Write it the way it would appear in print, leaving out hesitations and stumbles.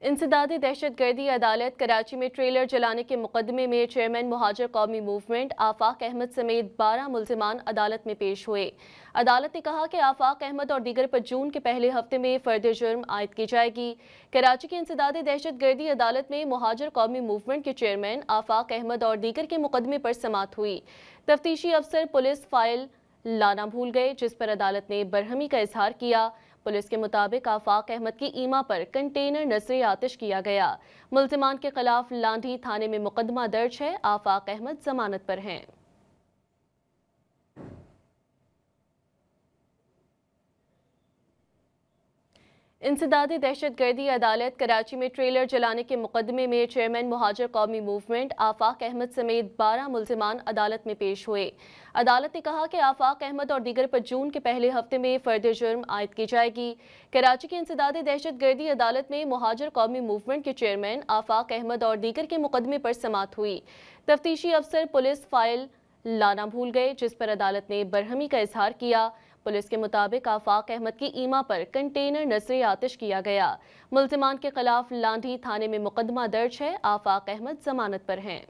इंसदादी दहशतगर्दी अदालत कराची में ट्रेलर जलाने के मुकदमे में चेयरमैन मुहाजिर कौमी मूवमेंट आफाक अहमद समेत 12 मुल्जिमान अदालत में पेश हुए। अदालत ने कहा कि आफाक अहमद और दीगर पर जून के पहले हफ्ते में फर्द जुर्म आयद की जाएगी। कराची की इंसदादी दहशतगर्दी अदालत में मुहाजिर कौमी मूवमेंट के चेयरमैन आफाक अहमद और दीगर के मुकदमे पर समाअत हुई। तफ्तीशी अफसर पुलिस फाइल लाना भूल गए, जिस पर अदालत ने बरहमी का इजहार किया। पुलिस के मुताबिक आफाक अहमद की ईमा पर कंटेनर नजरे आतिश किया गया। मुल्जिमान के खिलाफ लांढी थाने में मुकदमा दर्ज है। आफाक अहमद जमानत पर हैं। इंसदादी दहशतगर्दी अदालत कराची में ट्रेलर जलाने के मुकदमे में चेयरमैन मुहाजिर कौमी मूवमेंट आफाक अहमद समेत 12 मुल्जिमान अदालत में पेश हुए। अदालत ने कहा कि आफाक अहमद और दीगर पर जून के पहले हफ्ते में फर्द जुर्म आयद की जाएगी। कराची की इंसदादी दहशतगर्दी अदालत में मुहाजिर कौमी मूवमेंट के चेयरमैन आफाक अहमद और दीगर के मुकदमे पर समाअत हुई। तफ्तीशी अफसर पुलिस फाइल लाना भूल गए, जिस पर अदालत ने बरहमी का इजहार किया। पुलिस के मुताबिक आफाक अहमद की ईमा पर कंटेनर नजरे आतिश किया गया। मुल्जिमान के खिलाफ लांढी थाने में मुकदमा दर्ज है। आफाक अहमद जमानत पर हैं।